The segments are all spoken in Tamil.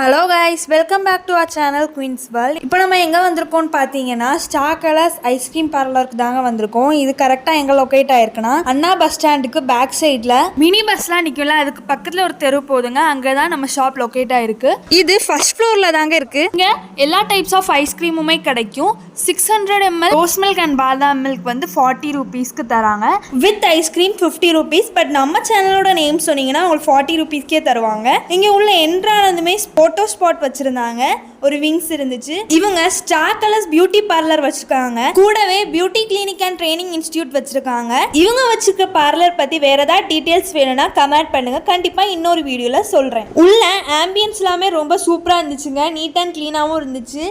Hello guys, welcome back to our channel Queens World. இப்போ நம்ம எங்கே வந்திருக்கோம்னு பார்த்தீங்கன்னா ஸ்டார் கலர்ஸ் ஐஸ்கிரீம் பார்லருக்கு தாங்க வந்திருக்கோம். இது கரெக்டாக எங்கே லொக்கேட் ஆயிருக்குன்னா அண்ணா பஸ் ஸ்டாண்டுக்கு பேக் சைடில் மினி பஸ்லாம் நிற்கும்ல, அதுக்கு பக்கத்தில் ஒரு தெரு போதுங்க. அங்கே தான் நம்ம ஷாப் லொக்கேட் ஆயிருக்கு. இது ஃபர்ஸ்ட் ஃப்ளோரில் தாங்க இருக்குது. இங்கே எல்லா டைப்ஸ் ஆஃப் ஐஸ்கிரீமுமே கிடைக்கும். 600 ml ரோஸ் மில்க் அண்ட் பாதாம் மில்க் வந்து 40 ரூபீஸ்க்கு தராங்க. With ice cream 50 rupees. பட் நம்ம சேனலோட நேம் சொன்னீங்கன்னா உங்களுக்கு 40 ரூபீஸ்க்கே தருவாங்க. இங்கே உள்ள என்ட்ரானதுமே போட்டோ ஸ்பாட் வச்சிருந்தாங்க, ஒரு விங்ஸ் இருந்துச்சு. இவங்க ஸ்டார் கலர்ஸ் பியூட்டி பார்லர் வச்சிருக்காங்க, கூடவே beauty clinic and training institute வச்சிருக்காங்க. இவங்க வச்சிருக்க பார்லர் பத்தி வேற ஏதாவது டீடைல்ஸ் வேணும்னா கமெண்ட் பண்ணுங்க, கண்டிப்பா இன்னொரு வீடியோல சொல்றேன். உள்ள ஆம்பியன்ஸ் எல்லாமே ரொம்ப சூப்பரா இருந்துச்சுங்க, நீட் அண்ட் கிளீனாவும் இருந்துச்சு.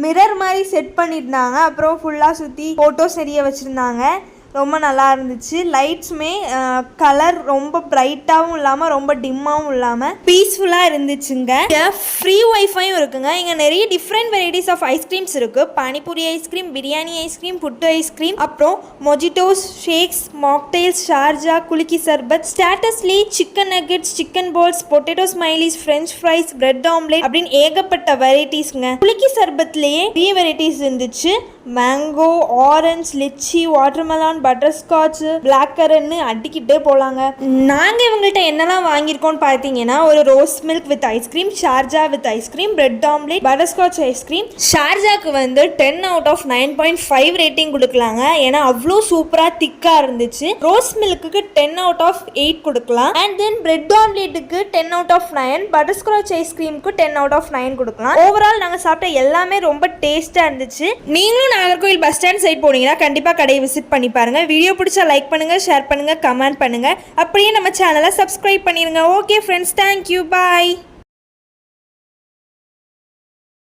மிரர் மாதிரி செட் பண்ணியிருந்தாங்க, அப்புறம் ஃபுல்லா சுத்தி போட்டோஸ் நிறைய வச்சிருந்தாங்க. ரொம்ப நல்லா இருந்துச்சு. லைட்ஸுமே கலர் ரொம்ப பிரைட்டாகவும் இல்லாமல் ரொம்ப டிம்மாகவும் இல்லாமல் பீஸ்ஃபுல்லாக இருந்துச்சுங்க. ஃப்ரீ ஒய்ஃபையும் இருக்குங்க. இங்கே நிறைய டிஃப்ரெண்ட் வெரைட்டிஸ் ஆஃப் ஐஸ்கிரீம்ஸ் இருக்குது. Panipuri ice cream, biryani ice cream, puttu ice cream, அப்புறம் mojitos, shakes, mocktails, Sharjah, kulukki sarbath, ஸ்டாட்டஸ்லி, chicken nuggets, chicken balls, potato smileys, french fries, bread omelette அப்படின்னு ஏகப்பட்ட வெரைட்டிஸ்ங்க. குலுக்கி சர்பத்லேயே நிறைய வெரைட்டிஸ் இருந்துச்சு. Mango, orange, lychee, watermelon, butterscotch, black கரன்னு அடிக்கிட்டே போகலாங்க. நாங்கள் இவங்கள்ட்ட என்னெல்லாம் வாங்கியிருக்கோம்னு பார்த்தீங்கன்னா ஒரு rose milk with ice cream, Sharjah with ice cream, bread omelette, butterscotch ice cream. ஷார்ஜாக்கு வந்து 10 out of 9.5 ரேட்டிங் கொடுக்கலாங்க, ஏன்னா அவ்வளோ சூப்பராக திக்காக இருந்துச்சு. ரோஸ் மில்க்கு 10 out of 8 கொடுக்கலாம். அண்ட் தென் பிரெட் ஆம்லேட்டுக்கு 10 out of 9, பட்டர்ஸ்காட்ச் ஐஸ்கிரீமுக்கு 10 out of 9 கொடுக்கலாம். ஓவரால் நாங்கள் சாப்பிட்ட எல்லாமே ரொம்ப டேஸ்ட்டாக இருந்துச்சு. நீங்களும் நாகர்கோவில் பஸ் ஸ்டாண்ட் சைட் போனீங்கன்னா கண்டிப்பாக கடையை விசிட் பண்ணி பாருங்க. வீடியோ பிடிச்சா லைக் பண்ணுங்க, ஷேர் பண்ணுங்க, கமெண்ட் பண்ணுங்க. அப்படியே நம்ம சேனலை சப்ஸ்கிரைப் பண்ணிருங்க. ஓகே ஃப்ரெண்ட்ஸ், தேங்க்யூ, பாய்.